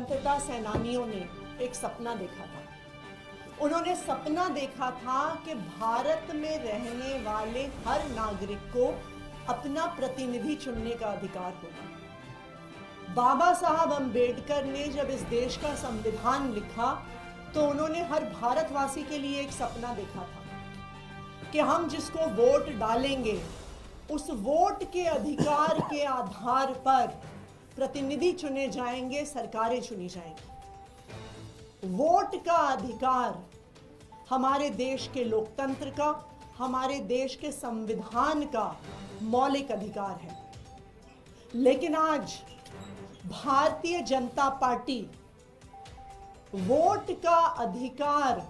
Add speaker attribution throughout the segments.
Speaker 1: स्वतंत्रता सेनानियों ने एक सपना देखा था। उन्होंने सपना देखा था कि भारत में रहने वाले हर नागरिक को अपना प्रतिनिधि चुनने का अधिकार होगा। बाबा साहब अंबेडकर ने जब इस देश का संविधान लिखा तो उन्होंने हर भारतवासी के लिए एक सपना देखा था कि हम जिसको वोट डालेंगे उस वोट के अधिकार के आधार पर प्रतिनिधि चुने जाएंगे, सरकारें चुनी जाएंगी। वोट का अधिकार हमारे देश के लोकतंत्र का, हमारे देश के संविधान का मौलिक अधिकार है। लेकिन आज भारतीय जनता पार्टी वोट का अधिकार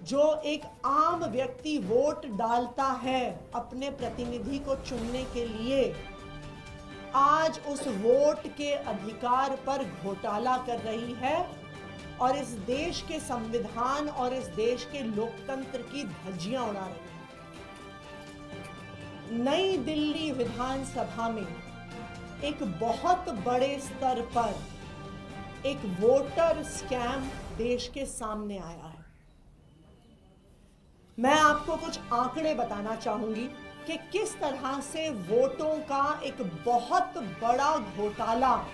Speaker 1: जो एक आम व्यक्ति वोट डालता है अपने प्रतिनिधि को चुनने के लिए, आज उस वोट के अधिकार पर घोटाला कर रही है और इस देश के संविधान और इस देश के लोकतंत्र की धज्जियां उड़ा रही है। नई दिल्ली विधानसभा में एक बहुत बड़े स्तर पर एक वोटर स्कैम देश के सामने आया है। मैं आपको कुछ आंकड़े बताना चाहूंगी कि किस तरह से वोटों का एक बहुत बड़ा घोटाला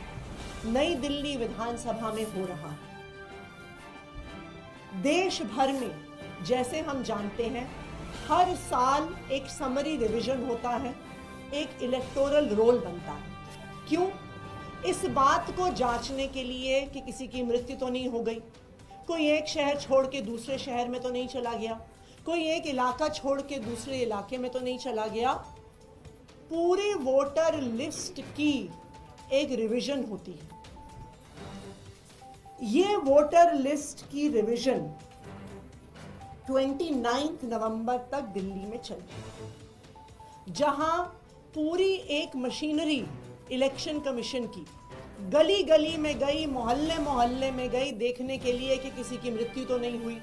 Speaker 1: नई दिल्ली विधानसभा में हो रहा है। देश भर में, जैसे हम जानते हैं, हर साल एक समरी रिवीजन होता है, एक इलेक्टोरल रोल बनता है। क्यों? इस बात को जांचने के लिए कि किसी की मृत्यु तो नहीं हो गई, कोई एक शहर छोड़ के दूसरे शहर में तो नहीं चला गया, कोई एक इलाका छोड़ के दूसरे इलाके में तो नहीं चला गया। पूरी वोटर लिस्ट की एक रिवीजन होती है। ये वोटर लिस्ट की रिवीजन 29 नवंबर तक दिल्ली में चली, जहां पूरी एक मशीनरी इलेक्शन कमीशन की गली गली में गई, मोहल्ले मोहल्ले में गई देखने के लिए कि किसी की मृत्यु तो नहीं हुई,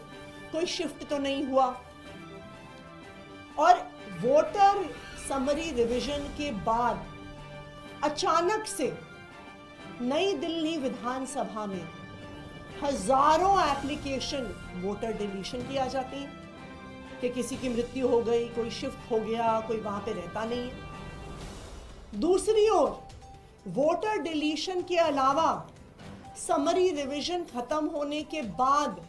Speaker 1: कोई शिफ्ट तो नहीं हुआ। और वोटर समरी रिवीजन के बाद अचानक से नई दिल्ली विधानसभा में हजारों एप्लीकेशन वोटर डिलीशन की आ जाती है कि किसी की मृत्यु हो गई, कोई शिफ्ट हो गया, कोई वहां पे रहता नहीं है। दूसरी ओर वोटर डिलीशन के अलावा समरी रिवीजन खत्म होने के बाद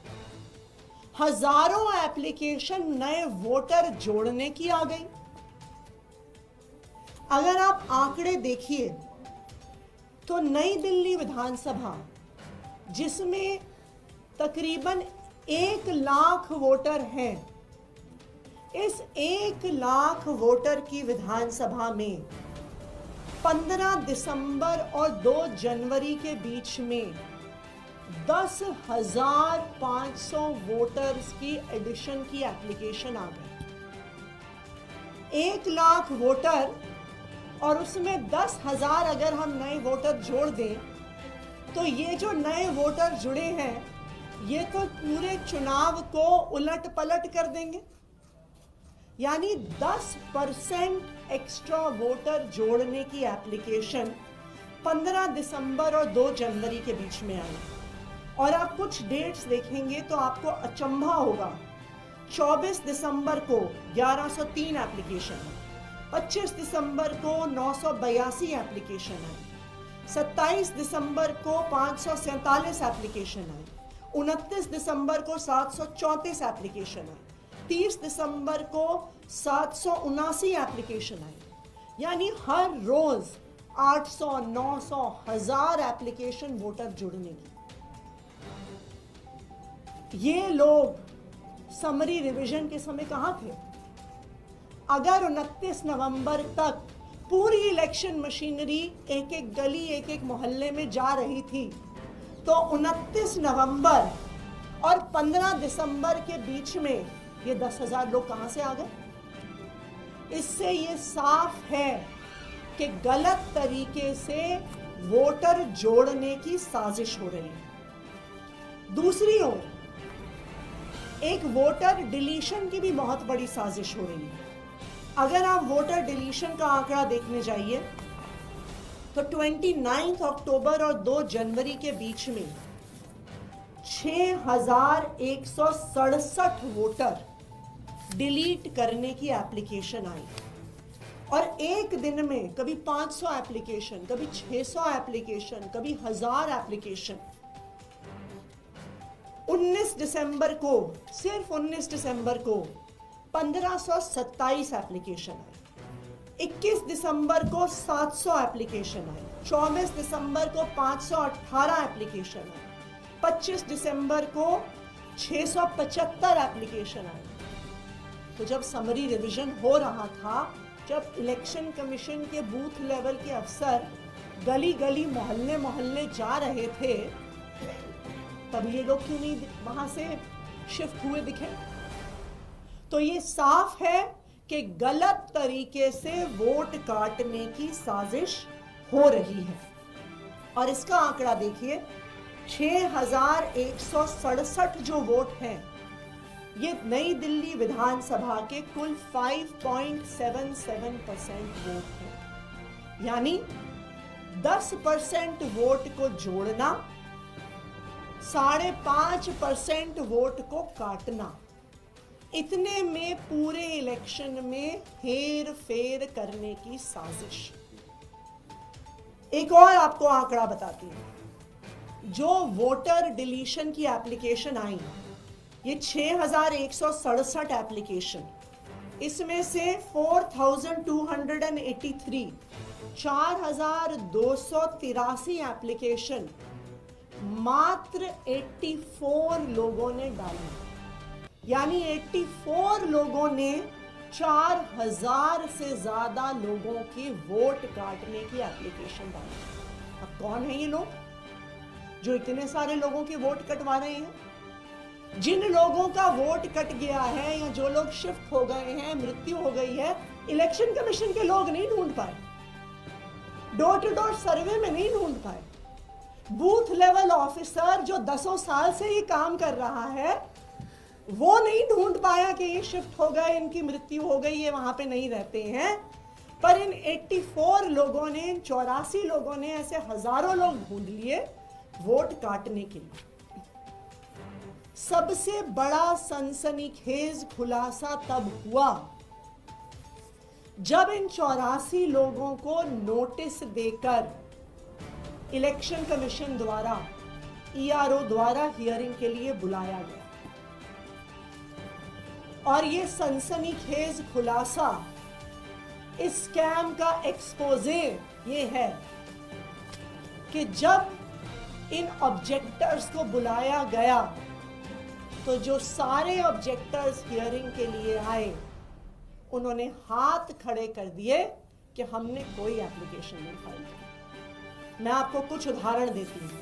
Speaker 1: हजारों एप्लीकेशन नए वोटर जोड़ने की आ गई। अगर आप आंकड़े देखिए तो नई दिल्ली विधानसभा, जिसमें तकरीबन 1 लाख वोटर हैं, इस 1 लाख वोटर की विधानसभा में 15 दिसंबर और 2 जनवरी के बीच में 10,500 वोटर्स की एडिशन की एप्लीकेशन आ गई। 1 लाख वोटर और उसमें 10,000 अगर हम नए वोटर जोड़ दें तो ये जो नए वोटर जुड़े हैं ये तो पूरे चुनाव को उलट पलट कर देंगे। यानी 10% एक्स्ट्रा वोटर जोड़ने की एप्लीकेशन 15 दिसंबर और 2 जनवरी के बीच में आई। और आप कुछ डेट्स देखेंगे तो आपको अचंभा होगा। 24 दिसंबर को 1103 एप्लीकेशन है, 25 दिसंबर को 982 एप्लीकेशन है, 27 दिसंबर को 547 एप्लीकेशन है, 29 दिसंबर को 734 एप्लीकेशन है, 30 दिसंबर को 779 एप्लीकेशन है। यानी हर रोज 800, 900, 1000 एप्लीकेशन वोटर जुड़ने की। ये लोग समरी रिवीजन के समय कहां थे? अगर 29 नवंबर तक पूरी इलेक्शन मशीनरी एक एक गली, एक एक मोहल्ले में जा रही थी, तो 29 नवंबर और 15 दिसंबर के बीच में ये 10,000 लोग कहां से आ गए? इससे ये साफ है कि गलत तरीके से वोटर जोड़ने की साजिश हो रही है। दूसरी ओर एक वोटर डिलीशन की भी बहुत बड़ी साजिश हो रही है। अगर आप वोटर डिलीशन का आंकड़ा देखने जाइए तो 29 अक्टूबर और 2 जनवरी के बीच में 6167 वोटर डिलीट करने की एप्लीकेशन आई। और एक दिन में कभी 500 एप्लीकेशन, कभी 600 एप्लीकेशन, कभी 1000 एप्लीकेशन। 19 दिसंबर को, सिर्फ 19 दिसंबर को 1527 एप्लीकेशन आई। 21 दिसंबर को 700 एप्लीकेशन आई। 24 दिसंबर को 518 एप्लीकेशन आई। 25 दिसंबर को 675 एप्लीकेशन आई। तो जब समरी रिवीजन हो रहा था, जब इलेक्शन कमीशन के बूथ लेवल के अफसर गली गली मोहल्ले मोहल्ले जा रहे थे, तब ये लोग क्यों नहीं वहां से शिफ्ट हुए दिखे? तो ये साफ है कि गलत तरीके से वोट काटने की साजिश हो रही है। और इसका आंकड़ा देखिए, 6167 जो वोट हैं, ये नई दिल्ली विधानसभा के कुल 5.77% वोट हैं। यानी 10% वोट को जोड़ना, 5.5% वोट को काटना, इतने में पूरे इलेक्शन में हेर फेर करने की साजिश। एक और आपको आंकड़ा बताती हूं। जो वोटर डिलीशन की एप्लीकेशन आई, ये 6167 एप्लीकेशन, इसमें से 4283 4283 एप्लीकेशन मात्र 84 लोगों ने डाली। यानी 84 लोगों ने 4000 से ज्यादा लोगों की वोट काटने की एप्लीकेशन डाली। अब कौन है ये लोग जो इतने सारे लोगों के वोट कटवा रहे हैं? जिन लोगों का वोट कट गया है या जो लोग शिफ्ट हो गए हैं, मृत्यु हो गई है, इलेक्शन कमीशन के लोग नहीं ढूंढ पाए, डोर टू डोर सर्वे में नहीं ढूंढ पाए। बूथ लेवल ऑफिसर जो 10 साल से ये काम कर रहा है, वो नहीं ढूंढ पाया कि ये शिफ्ट हो गए, इनकी मृत्यु हो गई, ये वहां पे नहीं रहते हैं। पर इन 84 लोगों ने, इन 84 लोगों ने ऐसे हजारों लोग ढूंढ लिए वोट काटने के लिए। सबसे बड़ा सनसनीखेज खुलासा तब हुआ जब इन 84 लोगों को नोटिस देकर इलेक्शन कमीशन द्वारा, ईआरओ द्वारा हियरिंग के लिए बुलाया गया। और ये सनसनीखेज खुलासा, इस स्कैम का एक्सपोजे ये है कि जब इन ऑब्जेक्टर्स को बुलाया गया, तो जो सारे ऑब्जेक्टर्स हियरिंग के लिए आए, उन्होंने हाथ खड़े कर दिए कि हमने कोई एप्लीकेशन नहीं फाइल की। मैं आपको कुछ उदाहरण देती हूं।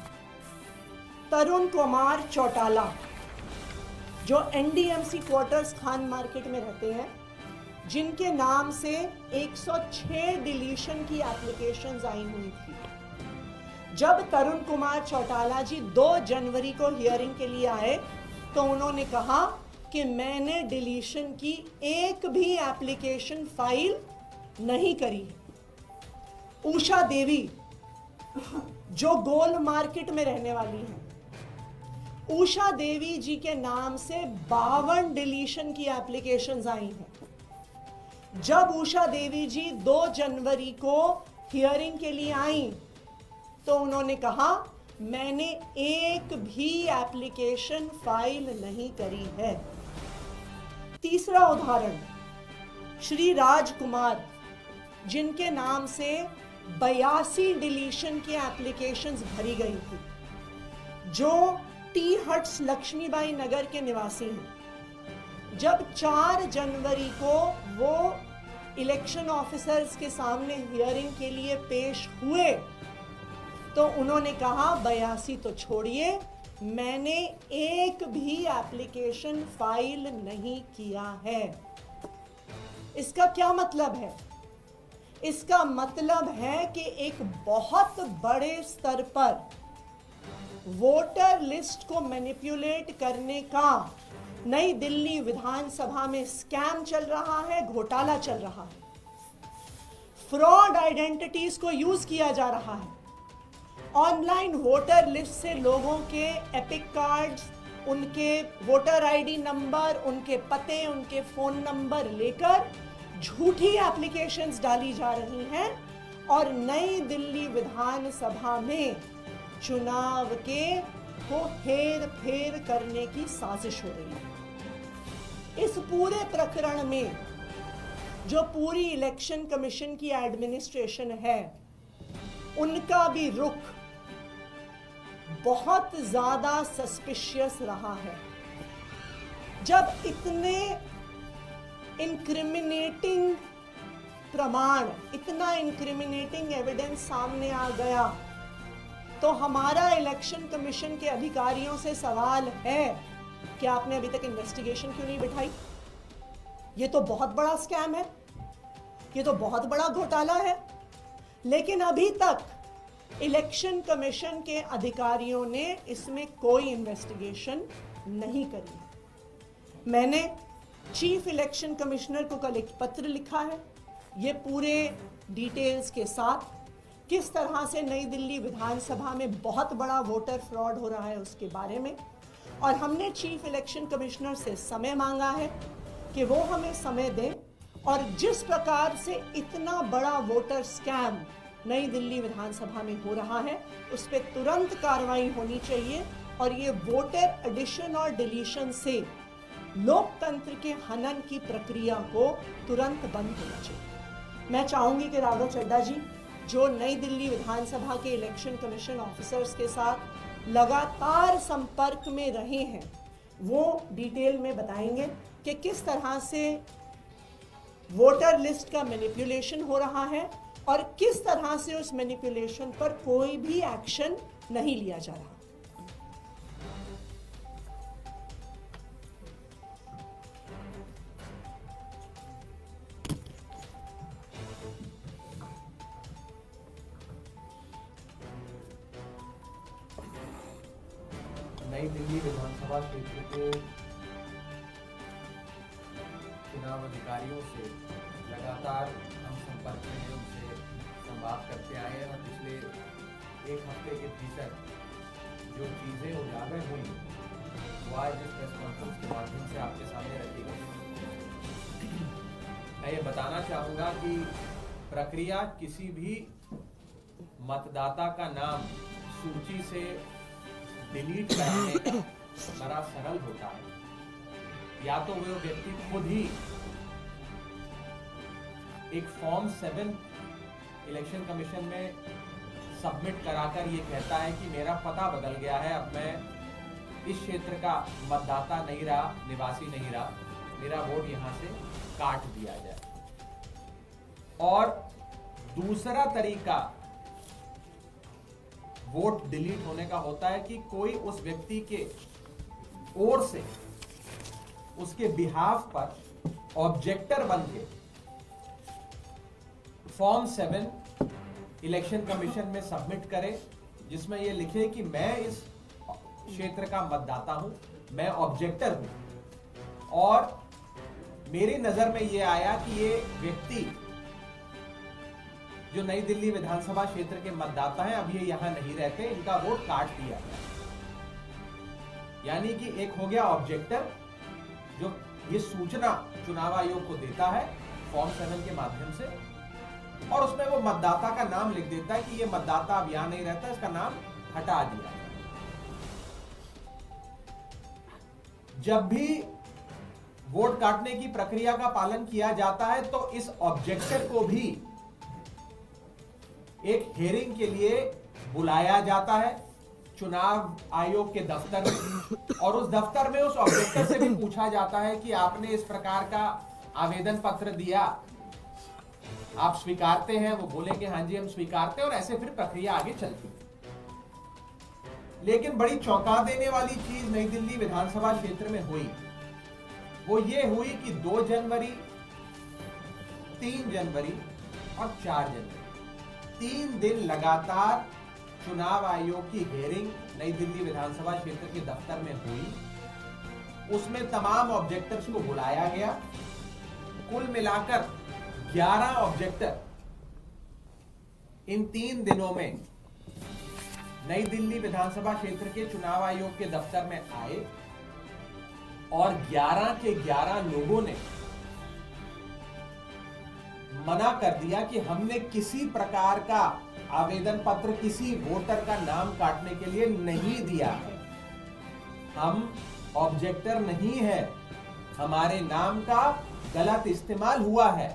Speaker 1: तरुण कुमार चौटाला, जो एनडीएमसी क्वार्टर्स खान मार्केट में रहते हैं, जिनके नाम से 106 डिलीशन की एप्लीकेशंस आई हुई थी। जब तरुण कुमार चौटाला जी 2 जनवरी को हियरिंग के लिए आए, तो उन्होंने कहा कि मैंने डिलीशन की एक भी एप्लीकेशन फाइल नहीं करी है। उषा देवी, जो गोल मार्केट में रहने वाली हैं, उषा देवी जी के नाम से 52 डिलीशन की एप्लीकेशंस आई हैं। जब उषा देवी जी 2 जनवरी को हियरिंग के लिए आई, तो उन्होंने कहा मैंने एक भी एप्लीकेशन फाइल नहीं करी है। तीसरा उदाहरण, श्री राजकुमार, जिनके नाम से 82 डिलीशन की एप्लीकेशंस भरी गई थी, जो टी हट्स लक्ष्मीबाई नगर के निवासी हैं। जब 4 जनवरी को वो इलेक्शन ऑफिसर्स के सामने हियरिंग के लिए पेश हुए, तो उन्होंने कहा 82 तो छोड़िए, मैंने एक भी एप्लीकेशन फाइल नहीं किया है। इसका क्या मतलब है? इसका मतलब है कि एक बहुत बड़े स्तर पर वोटर लिस्ट को मैनिपुलेट करने का नई दिल्ली विधानसभा में स्कैम चल रहा है, घोटाला चल रहा है। फ्रॉड आइडेंटिटीज को यूज किया जा रहा है। ऑनलाइन वोटर लिस्ट से लोगों के एपिक कार्ड्स, उनके वोटर आईडी नंबर, उनके पते, उनके फोन नंबर लेकर झूठी एप्लीकेशंस डाली जा रही हैं और नई दिल्ली विधानसभा में चुनाव को हेर फेर करने की साजिश हो रही है। इस पूरे प्रकरण में जो पूरी इलेक्शन कमीशन की एडमिनिस्ट्रेशन है, उनका भी रुख बहुत ज्यादा सस्पिशियस रहा है। जब इतने इंक्रिमिनेटिंग प्रमाण, इतना इंक्रिमिनेटिंग एविडेंस सामने आ गया, तो हमारा इलेक्शन कमीशन के अधिकारियों से सवाल है कि आपने अभी तक इन्वेस्टिगेशन क्यों नहीं बिठाई? ये तो बहुत बड़ा स्कैम है, ये तो बहुत बड़ा घोटाला है। लेकिन अभी तक इलेक्शन कमीशन के अधिकारियों ने इसमें कोई इन्वेस्टिगेशन नहीं करी। मैंने चीफ इलेक्शन कमिश्नर को कल एक पत्र लिखा है, ये पूरे डिटेल्स के साथ, किस तरह से नई दिल्ली विधानसभा में बहुत बड़ा वोटर फ्रॉड हो रहा है उसके बारे में। और हमने चीफ इलेक्शन कमिश्नर से समय मांगा है कि वो हमें समय दें और जिस प्रकार से इतना बड़ा वोटर स्कैम नई दिल्ली विधानसभा में हो रहा है उस पर तुरंत कार्रवाई होनी चाहिए और ये वोटर एडिशन और डिलीशन से लोकतंत्र के हनन की प्रक्रिया को तुरंत बंद होना चाहिए। मैं चाहूंगी कि राघव चड्ढा जी, जो नई दिल्ली विधानसभा के इलेक्शन कमीशन ऑफिसर्स के साथ लगातार संपर्क में रहे हैं, वो डिटेल में बताएंगे कि किस तरह से वोटर लिस्ट का मैनिपुलेशन हो रहा है और किस तरह से उस मैनिपुलेशन पर कोई भी एक्शन नहीं लिया जा रहा।
Speaker 2: नई दिल्ली विधानसभा क्षेत्र के चुनाव अधिकारियों से लगातार हम संपर्क में उनसे संवाद करते आए हैं और पिछले एक हफ्ते के भीतर जो चीज़ें उजागर हुई वो आज इस प्रेस कॉन्फ्रेंस के माध्यम से आपके सामने रखी गई। मैं ये बताना चाहूँगा कि प्रक्रिया किसी भी मतदाता का नाम सूची से डिलीट कराने का बड़ा सरल होता है। या तो वो व्यक्ति खुद ही एक फॉर्म 7 इलेक्शन कमीशन में सबमिट कराकर ये कहता है कि मेरा पता बदल गया है, अब मैं इस क्षेत्र का मतदाता नहीं रहा, निवासी नहीं रहा, मेरा वोट यहां से काट दिया जाए। और दूसरा तरीका वोट डिलीट होने का होता है कि कोई उस व्यक्ति के ओर से उसके बिहाफ पर ऑब्जेक्टर बन के फॉर्म 7 इलेक्शन कमीशन में सबमिट करे, जिसमें यह लिखे कि मैं इस क्षेत्र का मतदाता हूं, मैं ऑब्जेक्टर हूं और मेरी नजर में यह आया कि ये व्यक्ति जो नई दिल्ली विधानसभा क्षेत्र के मतदाता हैं, अब ये यहां नहीं रहते, इनका वोट काट दिया गया। यानी कि एक हो गया ऑब्जेक्टर जो ये सूचना चुनाव आयोग को देता है फॉर्म 7 के माध्यम से और उसमें वो मतदाता का नाम लिख देता है कि ये मतदाता अब यहां नहीं रहता, इसका नाम हटा दिया। जब भी वोट काटने की प्रक्रिया का पालन किया जाता है तो इस ऑब्जेक्टर को भी एक हियरिंग के लिए बुलाया जाता है चुनाव आयोग के दफ्तर में और उस दफ्तर में उस ऑब्जेक्टर से भी पूछा जाता है कि आपने इस प्रकार का आवेदन पत्र दिया, आप स्वीकारते हैं? वो बोलेंगे हाँ जी हम स्वीकारते हैं और ऐसे फिर प्रक्रिया आगे चलती है। लेकिन बड़ी चौंका देने वाली चीज नई दिल्ली विधानसभा क्षेत्र में हुई, वो ये हुई कि 2 जनवरी, 3 जनवरी और 4 जनवरी 3 दिन लगातार चुनाव आयोग की हियरिंग नई दिल्ली विधानसभा क्षेत्र के दफ्तर में हुई। उसमें तमाम ऑब्जेक्टर्स को बुलाया गया। कुल मिलाकर 11 ऑब्जेक्टर इन 3 दिनों में नई दिल्ली विधानसभा क्षेत्र के चुनाव आयोग के दफ्तर में आए और 11 के 11 लोगों ने मना कर दिया कि हमने किसी प्रकार का आवेदन पत्र किसी वोटर का नाम काटने के लिए नहीं दिया है, हम ऑब्जेक्टर नहीं है, हमारे नाम का गलत इस्तेमाल हुआ है,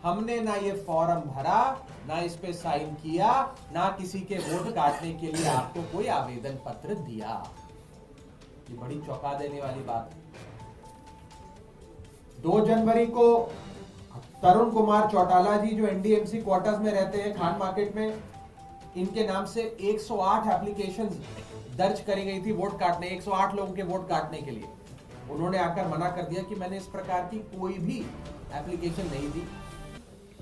Speaker 2: हमने ना ये फॉर्म भरा, ना इस पे साइन किया, ना किसी के वोट काटने के लिए आपको कोई आवेदन पत्र दिया। ये बड़ी चौंका देने वाली बात है। 2 जनवरी को तरुण कुमार चौटाला जी जो एनडीएमसी क्वार्टर्स में रहते हैं खान मार्केट में, इनके नाम से 108 एप्लीकेशंस दर्ज करी गई थी वोट काटने, 108 लोगों के वोट काटने के लिए। उन्होंने आकर मना कर दिया कि मैंने इस प्रकार की कोई भी एप्लीकेशन नहीं दी।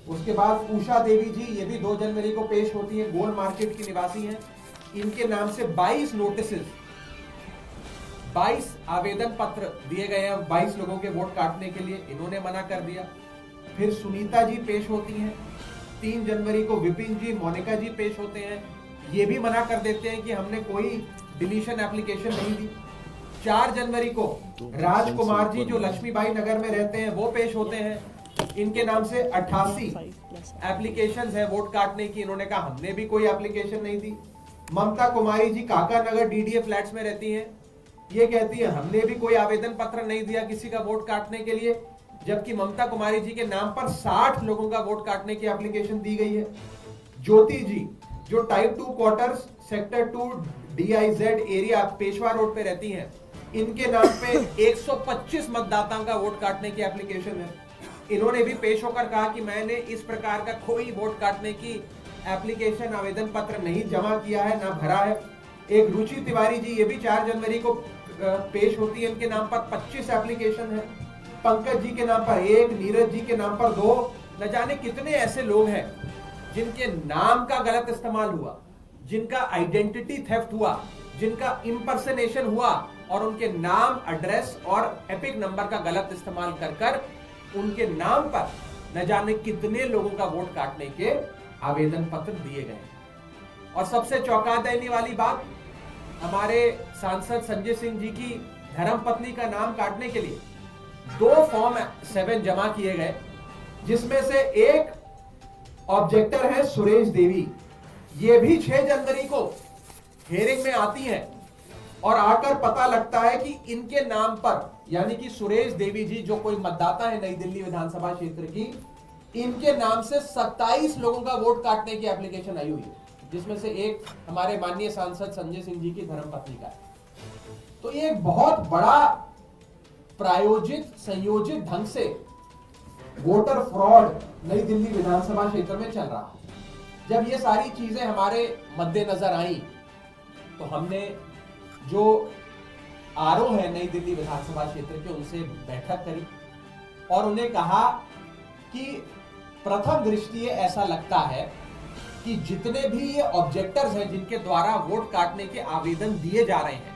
Speaker 2: उसके बाद उषा देवी जी, ये भी 2 जनवरी को पेश होती है, गोल मार्केट की निवासी हैं, इनके नाम से 22 नोटिसेस, 22 आवेदन पत्र दिए गए हैं 22 लोगों के वोट काटने के लिए, इन्होंने मना कर दिया। फिर सुनीता जी पेश होती हैं, 3 जनवरी को विपिन जी, मोनिका जी पेश होते हैं, ये भी मना कर देते हैं कि हमने कोई डिलीशन एप्लीकेशन नहीं दी। 4 जनवरी को राजकुमार जी जो लक्ष्मीबाई नगर में रहते हैं वो पेश होते हैं, इनके नाम से 88 एप्लीकेशंस है वोट काटने की, इन्होंने कहा हमने भी कोई एप्लीकेशन नहीं दी। ममता कुमारी जी काका नगर डीडीए फ्लैट्स में रहती हैं, ये कहती है हमने भी कोई आवेदन पत्र नहीं दिया किसी का वोट काटने के लिए, जबकि ममता कुमारी जी के नाम पर 60 लोगों का वोट काटने की एप्लीकेशन दी गई है। ज्योति जी जो type 2 quarters sector 2 DIZ area Peshwa road पे रहती हैं, इनके नाम पे 125 मतदाताओं का वोट काटने की एप्लीकेशन है। इन्होंने भी पेश होकर कहा कि मैंने इस प्रकार का कोई वोट काटने की एप्लीकेशन आवेदन पत्र नहीं जमा किया है, ना भरा है। एक रुचि तिवारी जी, ये भी 4 जनवरी को पेश होती है, इनके नाम पर 25 एप्लीकेशन है। पंकज जी के नाम पर 1, नीरज जी के नाम पर 2, न जाने कितने ऐसे लोग हैं जिनके नाम का गलत इस्तेमाल हुआ, जिनका आइडेंटिटी थेफ्ट हुआ, जिनका इंपर्सनेशन हुआ और उनके नाम, एड्रेस और एपिक नंबर का गलत इस्तेमाल कर उनके नाम पर न जाने कितने लोगों का वोट काटने के आवेदन पत्र दिए गए। और सबसे चौंका देने वाली बात, हमारे सांसद संजय सिंह जी की धर्मपत्नी का नाम काटने के लिए 2 फॉर्म 7 जमा किए गए, जिसमें से एक ऑब्जेक्टर है सुरेश देवी, ये भी 6 जनवरी को हेयरिंग में आती है और आकर पता लगता है कि इनके नाम पर, यानी कि सुरेश देवी जी जो कोई मतदाता है नई दिल्ली विधानसभा क्षेत्र की, इनके नाम से 27 लोगों का वोट काटने की एप्लीकेशन आई हुई है, जिसमें से एक हमारे माननीय सांसद संजय सिंह जी की धर्मपत्नी का है। तो ये एक बहुत बड़ा प्रायोजित संयोजित ढंग से वोटर फ्रॉड नई दिल्ली विधानसभा क्षेत्र में चल रहा है। जब ये सारी चीजें हमारे मद्देनजर आई तो हमने जो आरओ है नई दिल्ली विधानसभा क्षेत्र के, उनसे बैठक करी और उन्हें कहा कि प्रथम दृष्टि ऐसा लगता है कि जितने भी ये ऑब्जेक्टर्स हैं जिनके द्वारा वोट काटने के आवेदन दिए जा रहे हैं,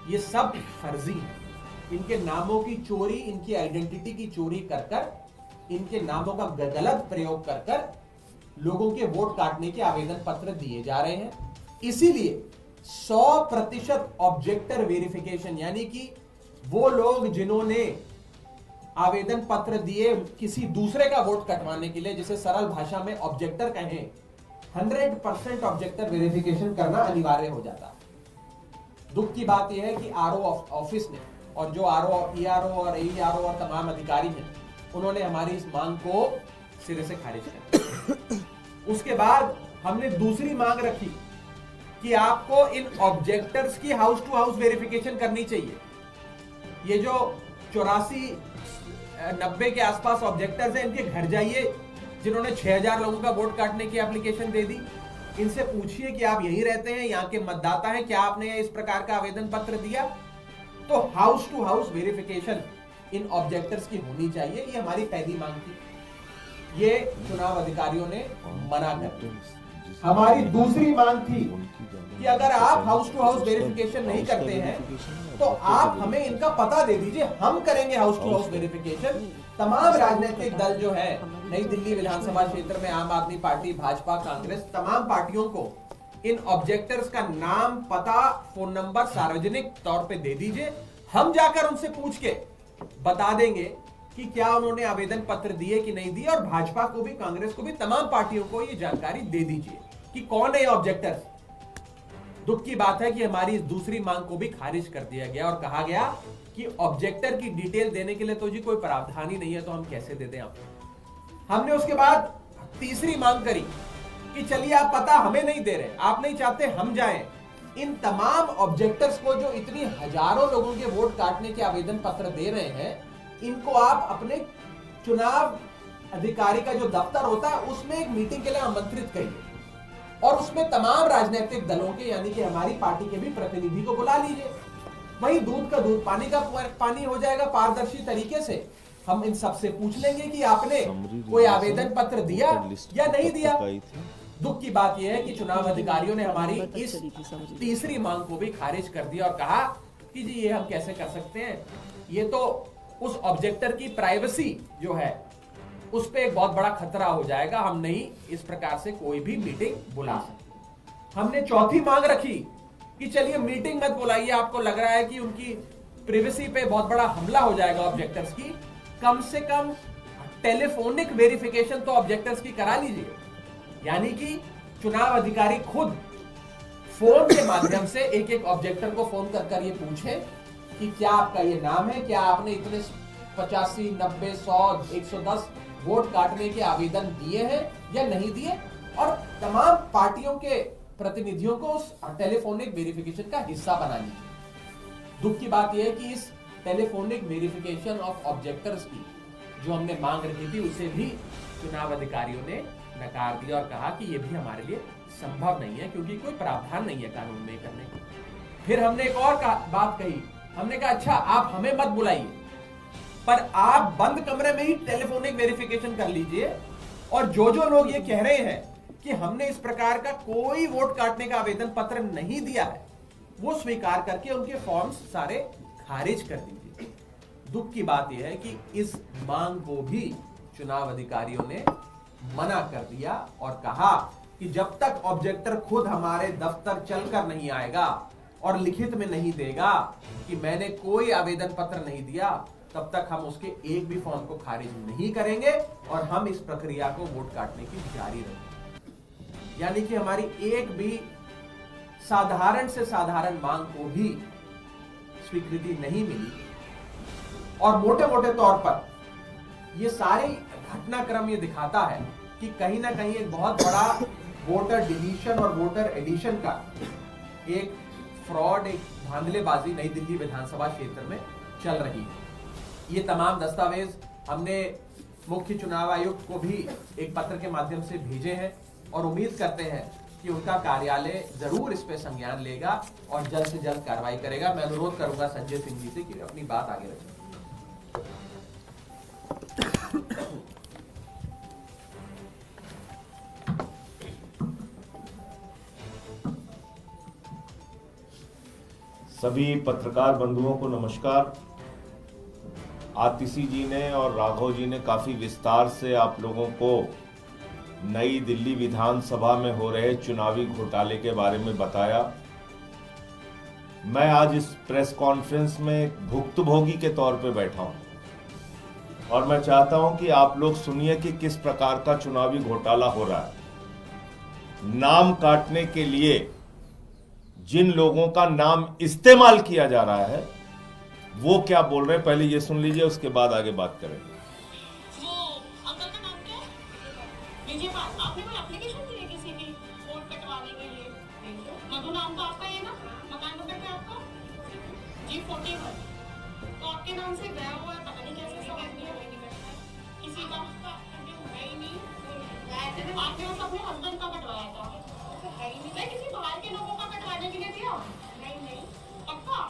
Speaker 2: ये सब फर्जी हैं। इनके नामों की चोरी, इनकी आइडेंटिटी की चोरी कर इनके नामों का गलत प्रयोग कर लोगों के वोट काटने के आवेदन पत्र दिए जा रहे हैं। इसीलिए 100% ऑब्जेक्टर वेरिफिकेशन, यानी कि वो लोग जिन्होंने आवेदन पत्र दिए किसी दूसरे का वोट कटवाने के लिए, जिसे सरल भाषा में ऑब्जेक्टर कहें, 100% ऑब्जेक्टर वेरिफिकेशन करना अनिवार्य हो जाता। दुख की बात यह है कि आरओ ऑफिस ने और जो आरओ, ईआरओ और एईआरओ और तमाम अधिकारी हैं, उन्होंने हमारी इस मांग को सिरे से खारिज कर दिया। उसके बाद हमने दूसरी मांग रखी कि आपको इन ऑब्जेक्टर्स की हाउस टू हाउस वेरिफिकेशन करनी चाहिए। ये जो 84-90 के आसपास ऑब्जेक्टर्स हैं, इनके घर जाइए, जिन्होंने 6000 लोगों का वोट काटने की एप्लीकेशन दे दी, इनसे पूछिए कि आप यहीं रहते हैं, यहाँ के मतदाता हैं, क्या आपने इस प्रकार का आवेदन पत्र दिया? तो house to house verification in objectors की होनी चाहिए, ये हमारी पहली मांग थी। ये चुनाव अधिकारियों ने मना कर दिया। हमारी दूसरी मांग थी कि अगर आप हाउस टू हाउस वेरिफिकेशन नहीं करते हैं तो आप हमें इनका पता दे दीजिए, हम करेंगे हाउस टू हाउस वेरिफिकेशन। तमाम राजनीतिक दल जो है नई दिल्ली विधानसभा क्षेत्र में, आम आदमी पार्टी, भाजपा, कांग्रेस, तमाम पार्टियों को इन ऑब्जेक्टर्स का नाम, पता, फोन नंबर सार्वजनिक तौर पे दे दीजिए। हम जाकर उनसे पूछ के बता देंगे कि क्या उन्होंने आवेदन पत्र दिए कि नहीं दिए, और भाजपा को भी, कांग्रेस को भी, तमाम पार्टियों को ये जानकारी दे दीजिए कि कौन है ऑब्जेक्टर्स। दुख की बात है कि हमारी इस दूसरी मांग को भी खारिज कर दिया गया और कहा गया कि ऑब्जेक्टर की डिटेल देने के लिए तो जी कोई प्रावधान ही नहीं है, तो हम कैसे दे दें आपको। हमने उसके बाद तीसरी मांग करी कि चलिए आप पता हमें नहीं दे रहे, आप नहीं चाहते हम जाएं, इन तमाम ऑब्जेक्टर्स को जो इतनी हजारों लोगों के वोट काटने के आवेदन पत्र दे रहे हैं, इनको आप अपने चुनाव अधिकारी का जो दफ्तर होता है उसमें एक मीटिंग के लिए आमंत्रित करिए और उसमें तमाम राजनीतिक दलों के, यानी कि हमारी पार्टी के भी प्रतिनिधि को बुला लीजिए। वही दूध का दूध, पानी का पानी हो जाएगा। पारदर्शी तरीके से हम इन सबसे पूछ लेंगे कि आपने कोई आवेदन पत्र दिया या नहीं दिया। दुख की बात यह है कि चुनाव अधिकारियों ने हमारी इस तीसरी मांग को भी खारिज कर दिया और कहा कि जी ये हम कैसे कर सकते हैं, ये तो उस ऑब्जेक्टर की प्राइवेसी जो है उस पे एक बहुत बड़ा खतरा हो जाएगा, हम नहीं इस प्रकार से कोई भी मीटिंग बुला सकते। हमने चौथी मांग रखी कि चलिए मीटिंग मत बुलाइए, आपको लग रहा है कि उनकी प्राइवेसी पे बहुत बड़ा हमला हो जाएगा ऑब्जेक्टर्स की, कम से कम टेलीफोनिक वेरिफिकेशन तो ऑब्जेक्टर्स की करा लीजिए। यानी कि चुनाव अधिकारी खुद फोन के माध्यम से एक एक ऑब्जेक्टर को फोन कर ये पूछे कि क्या आपका ये नाम है, क्या आपने इतने 85, 90, 100, 110 वोट काटने के आवेदन दिए हैं या नहीं दिए, और तमाम पार्टियों के प्रतिनिधियों को उस टेलीफोनिक वेरिफिकेशन का हिस्सा बना लीजिए। दुख की बात यह है कि इस टेलीफोनिक वेरिफिकेशन ऑफ ऑब्जेक्टर्स की जो हमने मांग रखी थी उसे भी चुनाव अधिकारियों ने नकार दिया और कहा कि यह भी हमारे लिए संभव नहीं है, क्योंकि कोई प्रावधान नहीं है कानून में करने का। फिर हमने एक और बात कही, हमने कहा अच्छा आप हमें मत बुलाइए, पर आप बंद कमरे में ही टेलीफोनिक वेरिफिकेशन कर लीजिए, और जो जो लोग ये कह रहे हैं कि हमने इस प्रकार का कोई वोट काटने का आवेदन पत्र नहीं दिया है, वो स्वीकार करके उनके फॉर्म्स सारे खारिज कर दीजिए। दुख की बात यह है कि इस मांग को भी चुनाव अधिकारियों ने मना कर दिया और कहा कि जब तक ऑब्जेक्टर खुद हमारे दफ्तर चलकर नहीं आएगा और लिखित में नहीं देगा कि मैंने कोई आवेदन पत्र नहीं दिया, तब तक हम उसके एक भी फॉर्म को खारिज नहीं करेंगे और हम इस प्रक्रिया को वोट काटने की जारी रखेंगे। यानी कि हमारी एक भी साधारण से साधारण मांग को भी स्वीकृति नहीं मिली, और मोटे मोटे तौर पर ये सारे घटनाक्रम ये दिखाता है कि कहीं ना कहीं एक बहुत बड़ा वोटर डिलीशन और वोटर एडिशन का एक फ्रॉड, एक धांधलेबाजी नई दिल्ली विधानसभा क्षेत्र में चल रही है। ये तमाम दस्तावेज हमने मुख्य चुनाव आयुक्त को भी एक पत्र के माध्यम से भेजे हैं और उम्मीद करते हैं कि उनका कार्यालय जरूर इस पे संज्ञान लेगा और जल्द से जल्द कार्रवाई करेगा। मैं अनुरोध करूंगा संजय सिंह जी से कि अपनी बात आगे रखें।
Speaker 3: सभी पत्रकार बंधुओं को नमस्कार। आतिशी जी ने और राघव जी ने काफ़ी विस्तार से आप लोगों को नई दिल्ली विधानसभा में हो रहे चुनावी घोटाले के बारे में बताया। मैं आज इस प्रेस कॉन्फ्रेंस में भुक्तभोगी के तौर पे बैठा हूं और मैं चाहता हूं कि आप लोग सुनिए कि किस प्रकार का चुनावी घोटाला हो रहा है। नाम काटने के लिए जिन लोगों का नाम इस्तेमाल किया जा रहा है वो क्या बोल रहे हैं, पहले ये सुन लीजिए, उसके बाद आगे बात करेंगे।
Speaker 4: वो अंकल का नाम क्या है? विजय पाल। आपने कोई एप्लीकेशन दी है किसी की वोट कटवाने के लिए? मधु नाम तो आपका है ना? मकान नंबर क्या आपका? G41। तो आपके नाम से गया हुआ है, पता नहीं कैसे समझ नहीं आ रही किसी का है ही नहीं। आपने बस अपने हस्बैंड का कटवाया था, नहीं किसी बाहर के लोगों का कटवाने के लिए दिया? नहीं पक्का?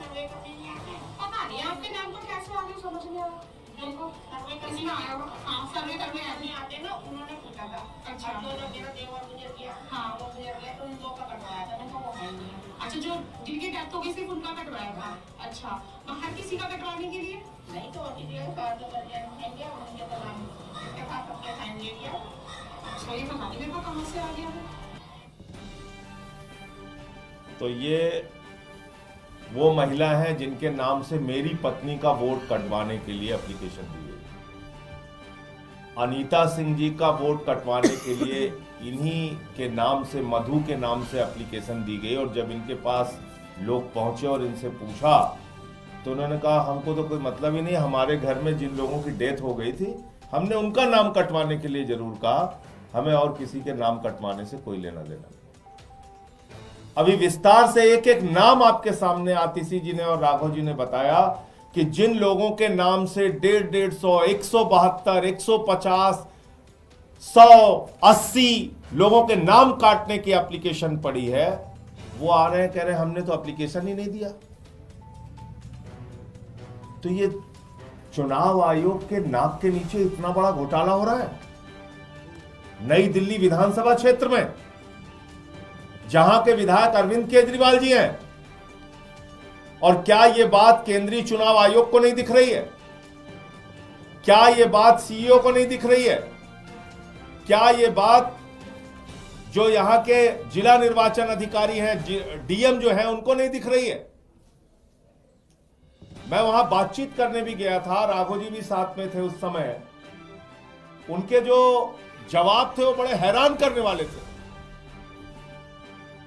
Speaker 4: पता नहीं आपके नाम पर कैसे आगे समझ नहीं आ रहा। देखो सर्वे करने आया हो। हाँ सर्वे करने आदमी आते ना, उन्होंने पूछा था। अच्छा तो जो मेरा देवर मुझे किया, हाँ वो मुझे किया, तो उन दो का कटवाया था। मैंने वो है नहीं। अच्छा जो जिनकी डेथ हो गई सिर्फ उनका कटवाया था। अच्छा बाहर किसी का कटवाने के लिए नहीं, तो जो करके आएंगे उनके तो नाम के साथ सबके साइन ले लिया। अच्छा ये बता दीजिए कहाँ से आ गया है।
Speaker 3: तो ये वो महिला है जिनके नाम से मेरी पत्नी का वोट कटवाने के लिए एप्लीकेशन दी गई। अनीता सिंह जी का वोट कटवाने के लिए इन्हीं के नाम से, मधु के नाम से एप्लीकेशन दी गई। और जब इनके पास लोग पहुंचे और इनसे पूछा तो उन्होंने कहा हमको तो कोई मतलब ही नहीं, हमारे घर में जिन लोगों की डेथ हो गई थी हमने उनका नाम कटवाने के लिए जरूर कहा, हमें और किसी के नाम कटवाने से कोई लेना देना नहीं। अभी विस्तार से एक एक नाम आपके सामने आतिशी जी ने और राघव जी ने बताया कि जिन लोगों के नाम से 150, 172, 150, 180 लोगों के नाम काटने की एप्लीकेशन पड़ी है, वो आ रहे हैं कह रहे हैं हमने तो एप्लीकेशन ही नहीं दिया। तो ये चुनाव आयोग के नाक के नीचे इतना बड़ा घोटाला हो रहा है नई दिल्ली विधानसभा क्षेत्र में, जहां के विधायक अरविंद केजरीवाल जी हैं। और क्या यह बात केंद्रीय चुनाव आयोग को नहीं दिख रही है? क्या यह बात सीईओ को नहीं दिख रही है? क्या यह बात जो यहां के जिला निर्वाचन अधिकारी हैं, डीएम जो हैं, उनको नहीं दिख रही है? मैं वहां बातचीत करने भी गया था, राघव जी भी साथ में थे उस समय। उनके जो जवाब थे वो बड़े हैरान करने वाले थे।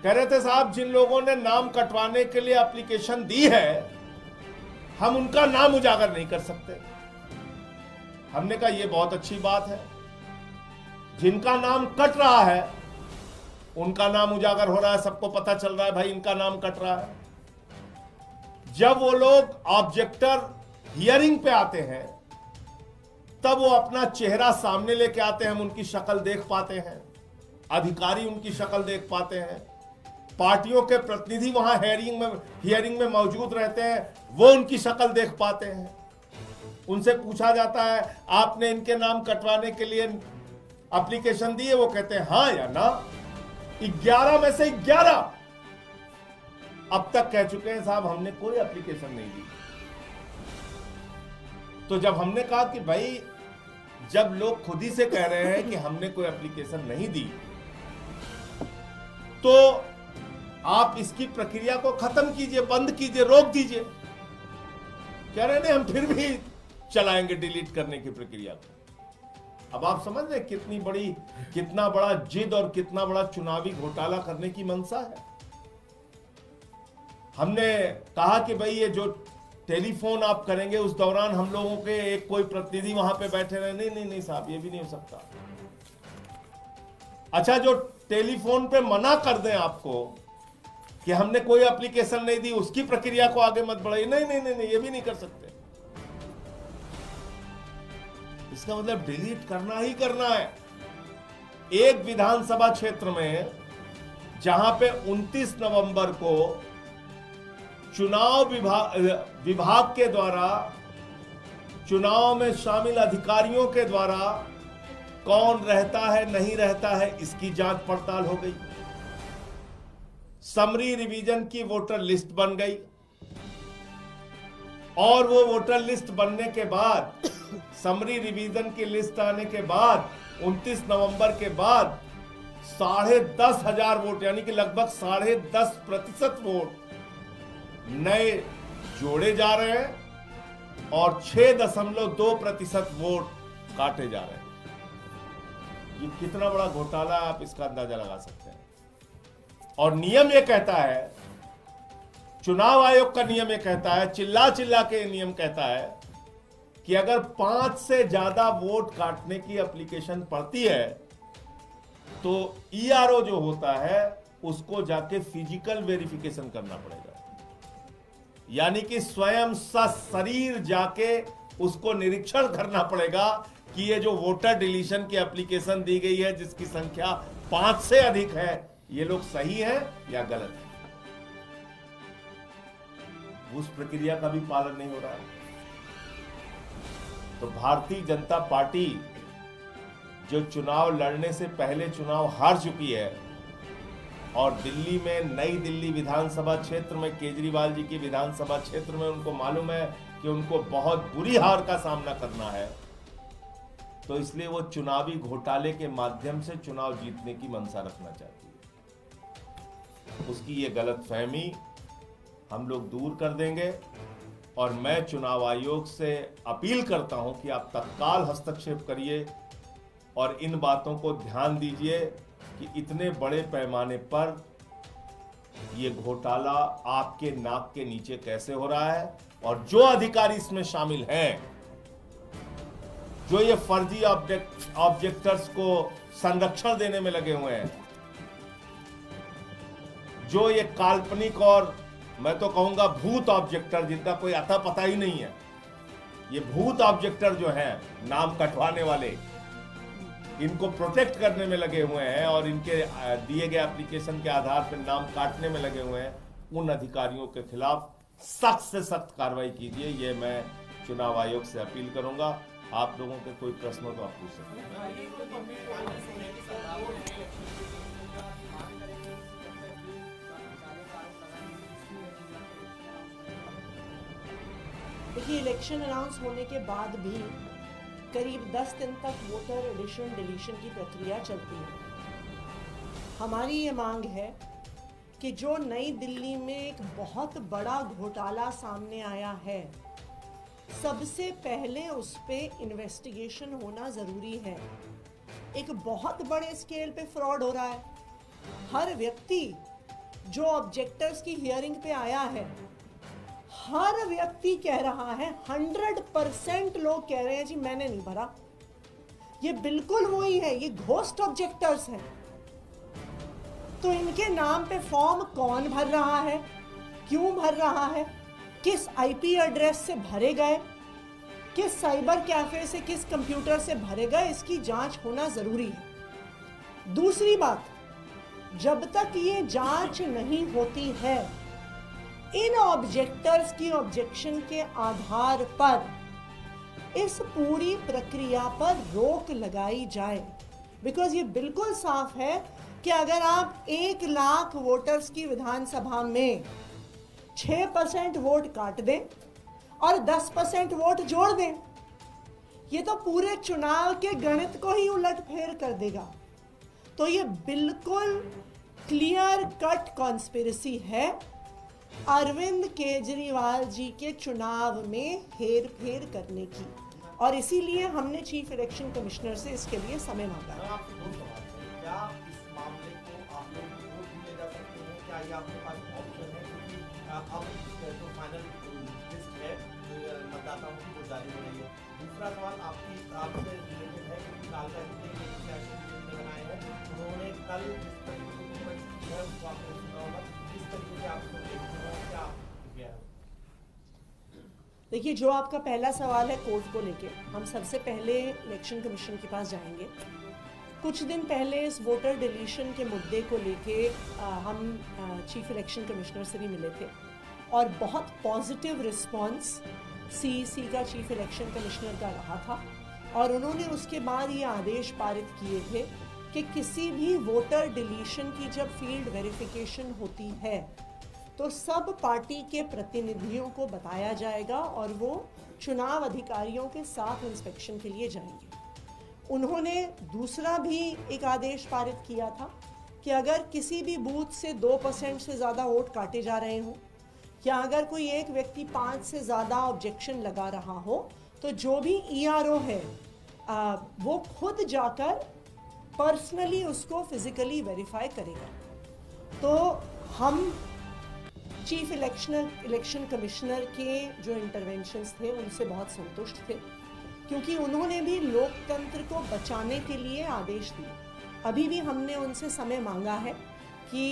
Speaker 3: कह रहे थे साहब जिन लोगों ने नाम कटवाने के लिए एप्लीकेशन दी है हम उनका नाम उजागर नहीं कर सकते। हमने कहा यह बहुत अच्छी बात है, जिनका नाम कट रहा है उनका नाम उजागर हो रहा है, सबको पता चल रहा है भाई इनका नाम कट रहा है। जब वो लोग ऑब्जेक्टर हियरिंग पे आते हैं तब वो अपना चेहरा सामने लेके आते हैं, हम उनकी शक्ल देख पाते हैं, अधिकारी उनकी शक्ल देख पाते हैं, पार्टियों के प्रतिनिधि वहां हियरिंग में मौजूद रहते हैं, वो उनकी शक्ल देख पाते हैं। उनसे पूछा जाता है आपने इनके नाम कटवाने के लिए एप्लीकेशन दी है? वो कहते हैं हाँ या ना। 11 में से 11 अब तक कह चुके हैं साहब हमने कोई एप्लीकेशन नहीं दी। तो जब हमने कहा कि भाई जब लोग खुद ही से कह रहे हैं कि हमने कोई एप्लीकेशन नहीं दी तो आप इसकी प्रक्रिया को खत्म कीजिए, बंद कीजिए, रोक दीजिए। कह रहे नहीं हम फिर भी चलाएंगे डिलीट करने की प्रक्रिया को। अब आप समझ रहे कितना बड़ा जिद और कितना बड़ा चुनावी घोटाला करने की मंशा है। हमने कहा कि भाई ये जो टेलीफोन आप करेंगे उस दौरान हम लोगों के एक कोई प्रतिनिधि वहां पे बैठे रहे, नहीं साहब ये भी नहीं हो सकता। अच्छा जो टेलीफोन पे मना कर दें आपको कि हमने कोई एप्लीकेशन नहीं दी, उसकी प्रक्रिया को आगे मत बढ़ाइए, नहीं ये भी नहीं कर सकते। इसका मतलब डिलीट करना ही करना है। एक विधानसभा क्षेत्र में जहां पे 29 नवंबर को चुनाव विभाग के द्वारा चुनाव में शामिल अधिकारियों के द्वारा कौन रहता है नहीं रहता है इसकी जांच पड़ताल हो गई। समरी रिवीजन की वोटर लिस्ट बन गई और वो वोटर लिस्ट बनने के बाद समरी रिवीजन की लिस्ट आने के बाद 29 नवंबर के बाद 10,500 वोट यानी कि लगभग 10.5% वोट नए जोड़े जा रहे हैं और 6.2% वोट काटे जा रहे हैं। ये कितना बड़ा घोटाला है आप इसका अंदाजा लगा सकते हैं। और नियम ये कहता है, चुनाव आयोग का नियम ये कहता है, चिल्ला के नियम कहता है कि अगर 5 से ज्यादा वोट काटने की एप्लीकेशन पड़ती है तो ईआरओ जो होता है उसको जाके फिजिकल वेरिफिकेशन करना पड़ेगा, यानी कि स्वयं सशरीर जाके उसको निरीक्षण करना पड़ेगा कि ये जो वोटर डिलीशन की एप्लीकेशन दी गई है जिसकी संख्या 5 से अधिक है, ये लोग सही है या गलत है। उस प्रक्रिया का भी पालन नहीं हो रहा है। तो भारतीय जनता पार्टी जो चुनाव लड़ने से पहले चुनाव हार चुकी है और दिल्ली में नई दिल्ली विधानसभा क्षेत्र में केजरीवाल जी की विधानसभा क्षेत्र में उनको मालूम है कि उनको बहुत बुरी हार का सामना करना है, तो इसलिए वो चुनावी घोटाले के माध्यम से चुनाव जीतने की मंशा रखना चाहती है। उसकी ये गलतफहमी हम लोग दूर कर देंगे और मैं चुनाव आयोग से अपील करता हूं कि आप तत्काल हस्तक्षेप करिए और इन बातों को ध्यान दीजिए कि इतने बड़े पैमाने पर ये घोटाला आपके नाक के नीचे कैसे हो रहा है और जो अधिकारी इसमें शामिल हैं, जो ये फर्जी ऑब्जेक्टर्स को संरक्षण देने में लगे हुए हैं, जो ये काल्पनिक और मैं तो कहूंगा भूत ऑब्जेक्टर जिनका कोई अता पता ही नहीं है, ये भूत ऑब्जेक्टर जो हैं नाम कटवाने वाले, इनको प्रोटेक्ट करने में लगे हुए हैं और इनके दिए गए एप्लीकेशन के आधार पर नाम काटने में लगे हुए हैं, उन अधिकारियों के खिलाफ सख्त से सख्त कार्रवाई कीजिए। ये मैं चुनाव आयोग से अपील करूंगा। आप लोगों के कोई प्रश्न हो तो आप पूछ सकते हैं।
Speaker 1: देखिए, इलेक्शन अनाउंस होने के बाद भी करीब 10 दिन तक वोटर एडिशन डिलीशन की प्रक्रिया चलती है। हमारी ये मांग है कि जो नई दिल्ली में एक बहुत बड़ा घोटाला सामने आया है, सबसे पहले उस पे इन्वेस्टिगेशन होना ज़रूरी है। एक बहुत बड़े स्केल पे फ्रॉड हो रहा है। हर व्यक्ति जो ऑब्जेक्टर्स की हियरिंग पे आया है, हर व्यक्ति कह रहा है, 100% लोग कह रहे हैं जी मैंने नहीं भरा। ये बिल्कुल वही है, ये घोस्ट ऑब्जेक्टर्स हैं। तो इनके नाम पे फॉर्म कौन भर रहा है, क्यों भर रहा है, किस आईपी एड्रेस से भरे गए, किस साइबर कैफे से, किस कंप्यूटर से भरे गए, इसकी जांच होना जरूरी है। दूसरी बात, जब तक ये जांच नहीं होती है, इन ऑब्जेक्टर्स की ऑब्जेक्शन के आधार पर इस पूरी प्रक्रिया पर रोक लगाई जाए। बिकॉज ये बिल्कुल साफ है कि अगर आप 1 लाख वोटर्स की विधानसभा में 6% वोट काट दें और 10% वोट जोड़ दें, ये तो पूरे चुनाव के गणित को ही उलटफेर कर देगा। तो ये बिल्कुल क्लियर कट कॉन्स्पिरेसी है अरविंद केजरीवाल जी के चुनाव में हेर फेर करने की, और इसीलिए हमने चीफ इलेक्शन कमिश्नर से इसके लिए समय मांगा है।
Speaker 5: क्या इस मामले को आप लोग कोर्ट भी ले जा सकते हैं? क्या ये आपके पास ऑप्शन है? क्योंकि अब जो फाइनल लिस्ट है मतदाताओं की वो जारी हो रही है। दूसरा सवाल आपसे रिलेटेड है कि कालका ने बनाए हैं, उन्होंने कल जिस तरीके से आपको क्या किया है?
Speaker 1: देखिए, जो आपका पहला सवाल है कोर्ट को लेके, हम सबसे पहले इलेक्शन कमीशन के पास जाएंगे। कुछ दिन पहले इस वोटर डिलीशन के मुद्दे को लेके हम चीफ इलेक्शन कमिश्नर से भी मिले थे और बहुत पॉजिटिव रिस्पांस सीईसी का चीफ इलेक्शन कमिश्नर का रहा था, और उन्होंने उसके बाद ये आदेश पारित किए थे कि किसी भी वोटर डिलीशन की जब फील्ड वेरिफिकेशन होती है तो सब पार्टी के प्रतिनिधियों को बताया जाएगा और वो चुनाव अधिकारियों के साथ इंस्पेक्शन के लिए जाएंगे। उन्होंने दूसरा भी एक आदेश पारित किया था कि अगर किसी भी बूथ से 2% से ज़्यादा वोट काटे जा रहे हों, या अगर कोई एक व्यक्ति 5 से ज़्यादा ऑब्जेक्शन लगा रहा हो, तो जो भी ईआरओ है वो खुद जाकर पर्सनली उसको फिजिकली वेरीफाई करेगा। तो हम चीफ इलेक्शन कमिश्नर के जो इंटरवेंशंस थे उनसे बहुत संतुष्ट थे, क्योंकि उन्होंने भी लोकतंत्र को बचाने के लिए आदेश दिए। अभी भी हमने उनसे समय मांगा है कि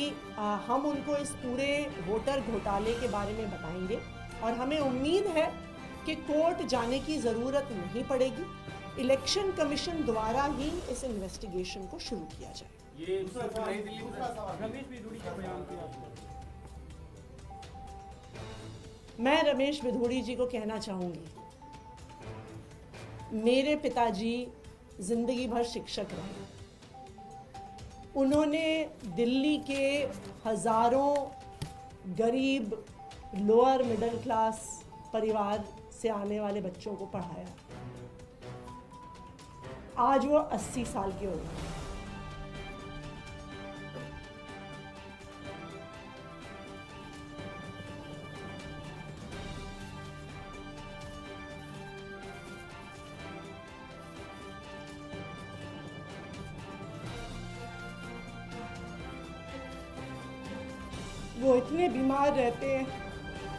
Speaker 1: हम उनको इस पूरे वोटर घोटाले के बारे में बताएंगे, और हमें उम्मीद है कि कोर्ट जाने की ज़रूरत नहीं पड़ेगी। इलेक्शन कमीशन द्वारा ही इस इन्वेस्टिगेशन को शुरू किया जाए।
Speaker 5: ये दूसरा सवाल रमेश बिधूड़ी का बयान किया।
Speaker 1: मैं रमेश बिधूड़ी जी को कहना चाहूँगी मेरे पिताजी जिंदगी भर शिक्षक रहे। उन्होंने दिल्ली के हजारों गरीब लोअर मिडिल क्लास परिवार से आने वाले बच्चों को पढ़ाया। आज वो 80 साल के हो गए। वो इतने बीमार रहते हैं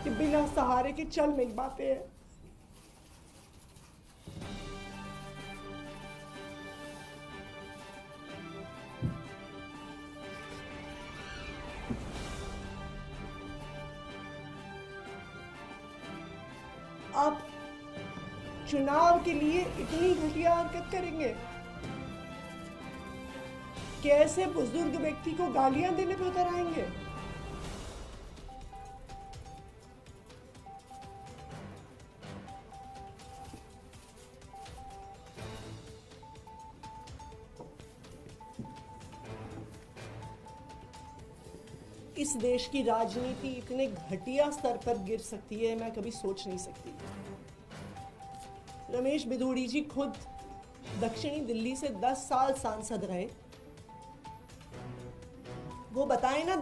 Speaker 1: कि बिना सहारे के चल नहीं पाते हैं। आप चुनाव के लिए इतनी घटिया हरकत करेंगे? कैसे बुजुर्ग व्यक्ति को गालियां देने पे उतर आएंगे? इस देश की राजनीति इतने घटिया स्तर पर गिर सकती है, मैं कभी सोच नहीं सकती। रमेश बिधूड़ी जी खुद दक्षिणी दिल्ली से 10 साल सांसद रहे। वो बताएं ना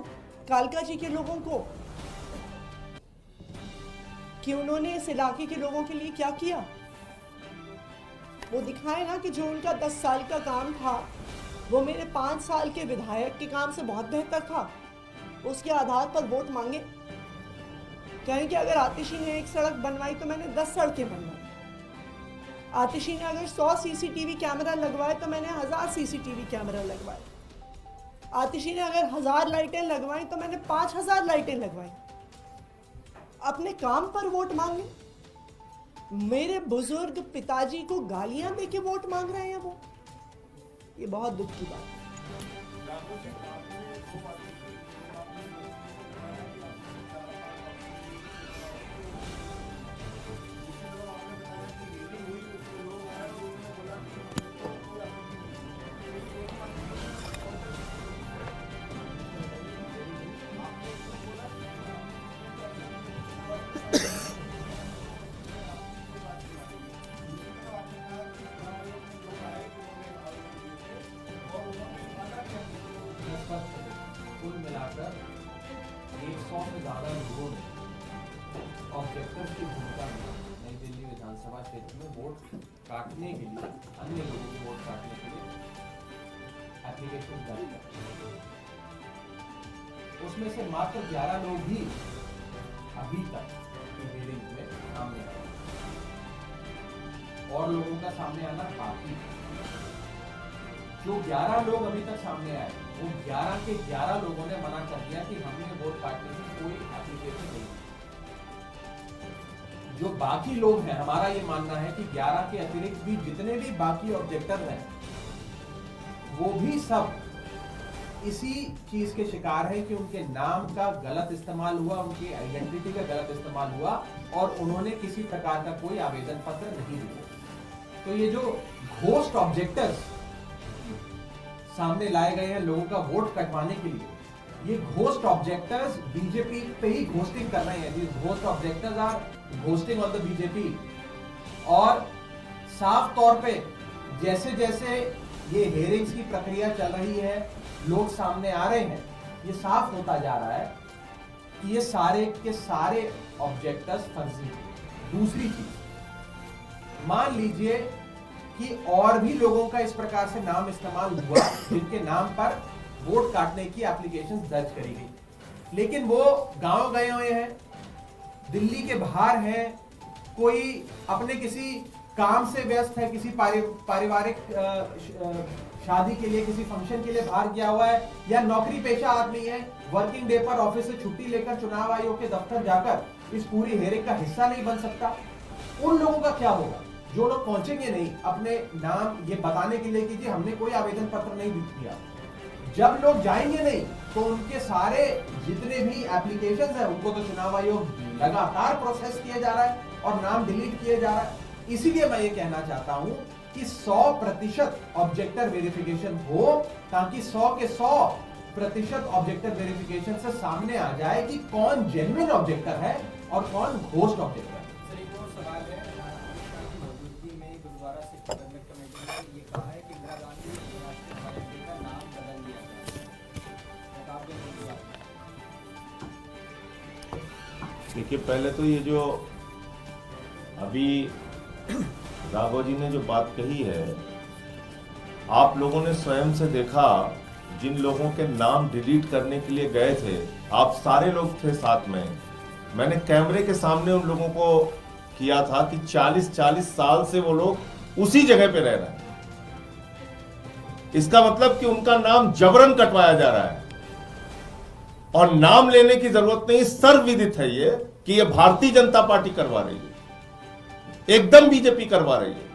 Speaker 1: कालका जी के लोगों को कि उन्होंने इस इलाके के लोगों के लिए क्या किया। वो दिखाए ना कि जो उनका 10 साल का काम था वो मेरे 5 साल के विधायक के काम से बहुत बेहतर था। उसके आधार पर वोट मांगे। कहें कि अगर आतिशी ने एक सड़क बनवाई तो मैंने 10 सड़कें बनवाई। आतिशी ने अगर 100 सीसीटीवी कैमरा लगवाए तो मैंने 1000 सीसीटीवी कैमरा लगवाए। आतिशी ने अगर 1000 लाइटें लगवाई तो मैंने 5000 लाइटें लगवाई। अपने काम पर वोट मांगे। मेरे बुजुर्ग पिताजी को गालियां देके वोट मांग रहे हैं वो। ये बहुत दुख की बात है।
Speaker 2: कुल मिलाकर 100 से ज़्यादा लोगों ने ऑब्जेक्टर्स की भूमिका में नई दिल्ली विधानसभा क्षेत्र में वोट काटने के लिए, अन्य लोगों के वोट काटने के लिए एप्लीकेशन दर्ज कर। उसमें से मात्र 11 लोग ही अभी तक की हियरिंग में सामने आए और लोगों का सामने आना बाकी है। जो 11 लोग अभी तक सामने आए वो 11 के 11 लोगों ने मना कर दिया कि हमने वोट काटने की कोई एप्लीकेशन नहीं। जो बाकी लोग हैं, हमारा ये मानना है कि 11 के अतिरिक्त भी जितने भी बाकी ऑब्जेक्टर हैं वो भी सब इसी चीज के शिकार है कि उनके नाम का गलत इस्तेमाल हुआ, उनकी आइडेंटिटी का गलत इस्तेमाल हुआ और उन्होंने किसी प्रकार का कोई आवेदन पत्र नहीं दिया। तो ये जो घोस्ट ऑब्जेक्टर्स सामने लाए गए हैं लोगों का वोट कटवाने के लिए, ये घोस्ट ऑब्जेक्टर्स बीजेपी पे ही घोस्टिंग कर रहे हैं। These ghost objectors are ghosting on the BJP. और साफ तौर पे जैसे जैसे ये हियरिंग्स की प्रक्रिया चल रही है, लोग सामने आ रहे हैं, ये साफ होता जा रहा है कि ये सारे के सारे ऑब्जेक्टर्स फर्जी हैं। दूसरी चीज, मान लीजिए कि और भी लोगों का इस प्रकार से नाम इस्तेमाल हुआ जिनके नाम पर वोट काटने की एप्लीकेशन दर्ज करी गई, लेकिन वो गांव गए हुए हैं, दिल्ली के बाहर हैं, कोई अपने किसी काम से व्यस्त है, किसी पारिवारिक शादी के लिए, किसी फंक्शन के लिए बाहर गया हुआ है, या नौकरी पेशा आदमी है, वर्किंग डे पर ऑफिस से छुट्टी लेकर चुनाव आयोग के दफ्तर जाकर इस पूरी हियरिंग का हिस्सा नहीं बन सकता। उन लोगों का क्या होगा जो लोग पहुंचेंगे नहीं अपने नाम ये बताने के लिए कि जी हमने कोई आवेदन पत्र नहीं दिया। जब लोग जाएंगे नहीं तो उनके सारे जितने भी एप्लीकेशंस हैं उनको तो चुनाव आयोग लगातार प्रोसेस किया जा रहा है और नाम डिलीट किए जा रहा है।
Speaker 5: इसीलिए मैं ये कहना चाहता हूं कि 100% ऑब्जेक्टर वेरिफिकेशन हो, ताकि 100 के 100% ऑब्जेक्टर वेरिफिकेशन से सामने आ जाए कि कौन जेन्युइन ऑब्जेक्टर है और कौन घोस्ट ऑब्जेक्टर है।
Speaker 2: सर एक और सवाल है, की मौजूदगी में गुरुद्वारा सिख प्रबंधक कमेटी ने ये कहा है कि इंदिरा गांधी राष्ट्रीय पार्टी का नाम बदल दिया जाए। आप क्या कहेंगे?
Speaker 3: देखिए, पहले तो ये जो अभी राघव जी ने जो बात कही है, आप लोगों ने स्वयं से देखा, जिन लोगों के नाम डिलीट करने के लिए गए थे, आप सारे लोग थे साथ में। मैंने कैमरे के सामने उन लोगों को किया था कि 40-40 साल से वो लोग उसी जगह पे रह रहे हैं। इसका मतलब कि उनका नाम जबरन कटवाया जा रहा है, और नाम लेने की जरूरत नहीं, सर्वविदित है ये कि ये भारतीय जनता पार्टी करवा रही है, एकदम बीजेपी करवा रही है।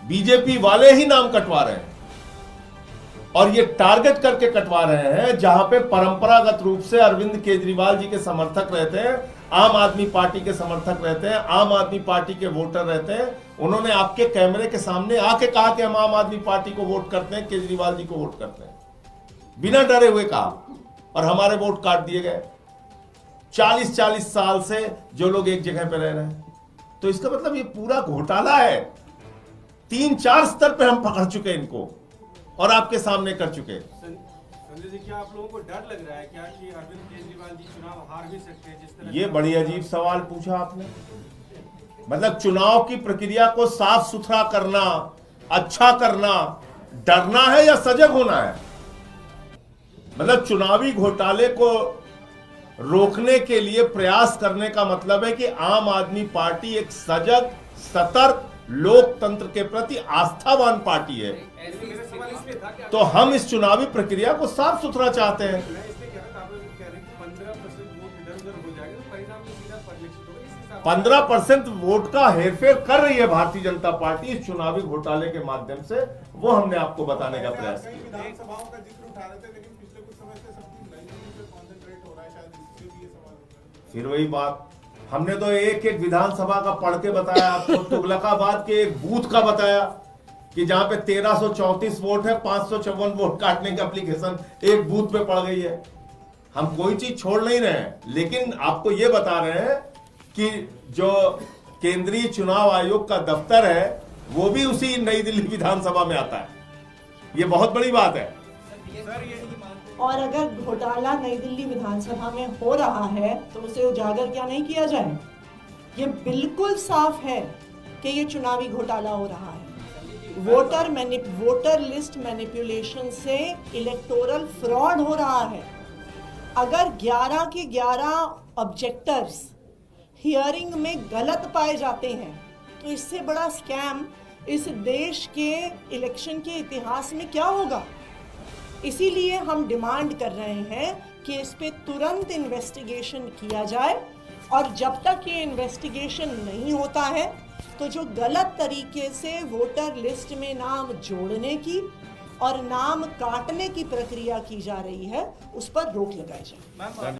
Speaker 3: बीजेपी वाले ही नाम कटवा रहे हैं, और ये टारगेट करके कटवा रहे हैं जहां पे परंपरागत रूप से अरविंद केजरीवाल जी के समर्थक रहते हैं, आम आदमी पार्टी के समर्थक रहते हैं, आम आदमी पार्टी के वोटर रहते हैं। उन्होंने आपके कैमरे के सामने आके कहा कि हम आम आदमी पार्टी को वोट करते हैं, केजरीवाल जी को वोट करते हैं, बिना डरे हुए कहा, और हमारे वोट काट दिए गए। 40-40 साल से जो लोग एक जगह पे रह रहे हैं, तो इसका मतलब ये पूरा घोटाला है। 3-4 स्तर पे हम पकड़ चुके इनको और आपके सामने कर चुके।
Speaker 6: संजय जी, क्या आप लोगों को डर लग रहा है क्या कि अरविंद केजरीवाल जी चुनाव हार भी सकते हैं? जिस तरह
Speaker 3: ये बड़ी अजीब सवाल पूछा आपने। मतलब चुनाव की प्रक्रिया को साफ सुथरा करना, अच्छा करना, डरना है या सजग होना है? मतलब चुनावी घोटाले को रोकने के लिए प्रयास करने का मतलब है कि आम आदमी पार्टी एक सजग, सतर्क, लोकतंत्र के प्रति आस्थावान पार्टी है।
Speaker 6: मेरा सवाल इसलिए था कि
Speaker 3: तो हम इस चुनावी प्रक्रिया को साफ सुथरा चाहते हैं।
Speaker 6: मैं इसलिए कह रहा था, आप लोग कह रहे हैं कि 15% वोट इधर उधर हो जाएगा तो परिणाम में सीधा परिलक्षित होगा। इस हिसाब से
Speaker 3: 15% वोट का हेरफेर कर रही है भारतीय जनता पार्टी इस चुनावी घोटाले के माध्यम से, वो हमने आपको बताने का प्रयास किया।
Speaker 6: विधानसभाओं का जिक्र उठा रहे थे, लेकिन पिछले कुछ समय से सबकी राजनीति पे कॉन्सेंट्रेट हो रहा है, शायद इससे भी ये सवाल होता है।
Speaker 3: फिर वही बात, हमने तो एक एक विधानसभा का पढ़ के बताया आपको। तुगलकाबाद के एक बूथ का बताया कि जहां पे 1334 वोट है, 554 वोट काटने की एप्लीकेशन एक बूथ पे पड़ गई है। हम कोई चीज छोड़ नहीं रहे हैं, लेकिन आपको यह बता रहे हैं कि जो केंद्रीय चुनाव आयोग का दफ्तर है वो भी उसी नई दिल्ली विधानसभा में आता है। ये बहुत बड़ी बात है।
Speaker 1: और अगर घोटाला नई दिल्ली विधानसभा में हो रहा है तो उसे उजागर क्या नहीं किया जाए? ये बिल्कुल साफ है कि ये चुनावी घोटाला हो रहा है। वोटर लिस्ट मैनिपुलेशन से इलेक्टोरल फ्रॉड हो रहा है। अगर 11 के 11 ऑब्जेक्टर्स हियरिंग में गलत पाए जाते हैं तो इससे बड़ा स्कैम इस देश के इलेक्शन के इतिहास में क्या होगा? इसीलिए हम डिमांड कर रहे हैं कि इस पे तुरंत इन्वेस्टिगेशन किया जाए, और जब तक ये इन्वेस्टिगेशन नहीं होता है तो जो गलत तरीके से वोटर लिस्ट में नाम जोड़ने की और नाम काटने की प्रक्रिया की जा रही है उस पर रोक लगाई जाए।